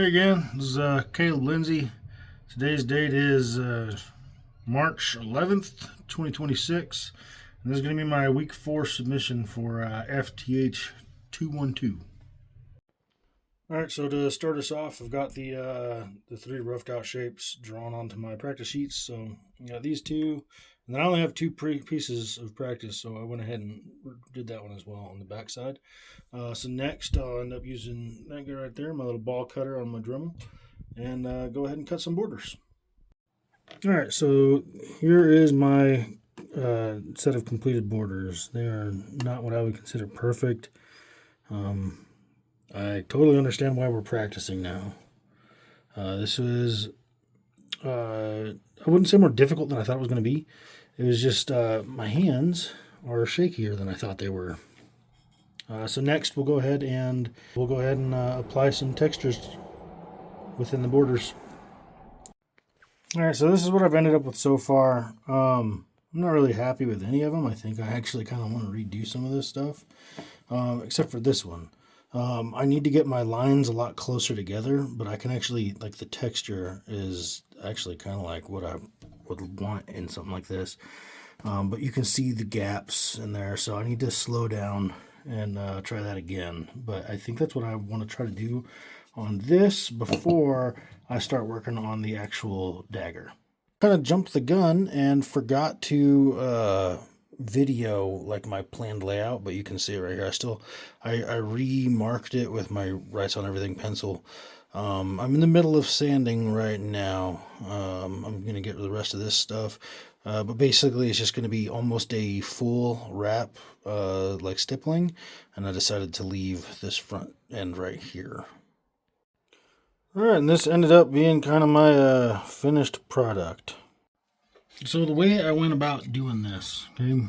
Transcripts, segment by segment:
Hey again, this is Caleb Lindsay. Today's date is March 11th, 2026. And this is going to be my week 4 submission for FTH 212. Alright, so to start us off, I've got the 3 roughed out shapes drawn onto my practice sheets. So I got these 2, and then I only have 2 pieces of practice, so I went ahead and did that one as well on the back side. So next I'll end up using that guy right there, my little ball cutter on my Dremel, and go ahead and cut some borders. Alright, so here is my set of completed borders. They are not what I would consider perfect. I totally understand why we're practicing now. This was, I wouldn't say more difficult than I thought it was going to be. It was just my hands are shakier than I thought they were. So next we'll go ahead and apply some textures within the borders. All right, so this is what I've ended up with so far. I'm not really happy with any of them. I think I actually kind of want to redo some of this stuff, except for this one. I need to get my lines a lot closer together, but I can actually, like, the texture is actually kind of like what I would want in something like this. But you can see the gaps in there, so I need to slow down and try that again. But I think that's what I want to try to do on this before I start working on the actual dagger. Kind of jumped the gun and forgot to video like my planned layout, but you can see it right here. I remarked it with my Writes on Everything pencil. I'm in the middle of sanding right now. I'm gonna get the rest of this stuff, but basically it's just gonna be almost a full wrap, like stippling, and I decided to leave this front end right here. All right, and this ended up being kind of my finished product. So the way I went about doing this, okay,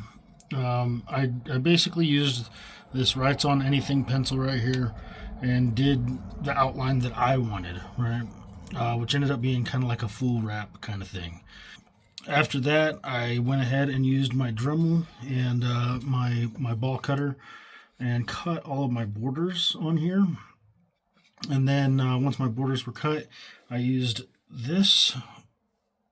I basically used this Writes on Anything pencil right here and did the outline that I wanted, right, which ended up being kind of like a full wrap kind of thing. After that, I went ahead and used my Dremel and my ball cutter and cut all of my borders on here. And then once my borders were cut, I used this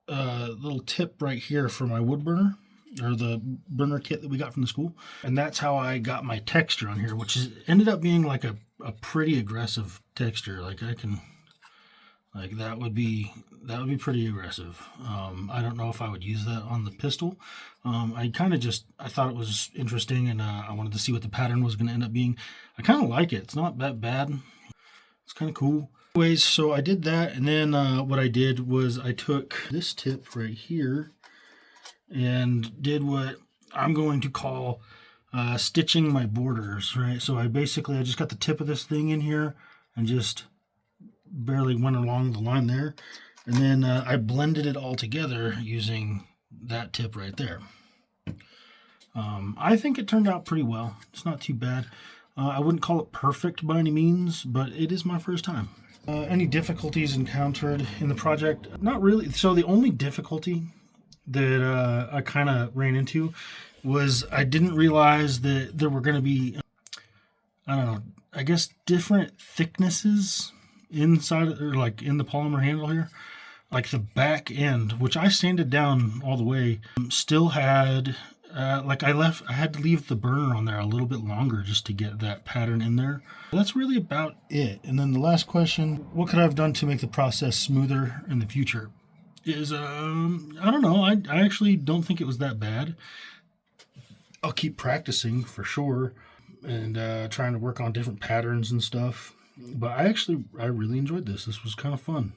little tip right here for my wood burner, or the burner kit that we got from the school, and that's how I got my texture on here, which ended up being like a pretty aggressive texture. Like that would be pretty aggressive. I don't know if I would use that on the pistol. I thought it was interesting, and I wanted to see what the pattern was going to end up being. I kind of like it. It's not that bad. It's kind of cool. Anyways, so I did that, and then what I did was I took this tip right here and did what I'm going to call stitching my borders, right? So I just got the tip of this thing in here and just barely went along the line there, and then I blended it all together using that tip right there. I think it turned out pretty well. It's not too bad. I wouldn't call it perfect by any means, but it is my first time. Any difficulties encountered in the project? Not really. So the only difficulty that I kind of ran into was I didn't realize that there were going to be, I don't know, I guess different thicknesses inside, or like in the polymer handle here. Like the back end, which I sanded down all the way, still had I had to leave the burner on there a little bit longer just to get that pattern in there. That's really about it. And then the last question, what could I have done to make the process smoother in the future? Is, I don't know. I actually don't think it was that bad. I'll keep practicing for sure and trying to work on different patterns and stuff. But I really enjoyed this. This was kind of fun.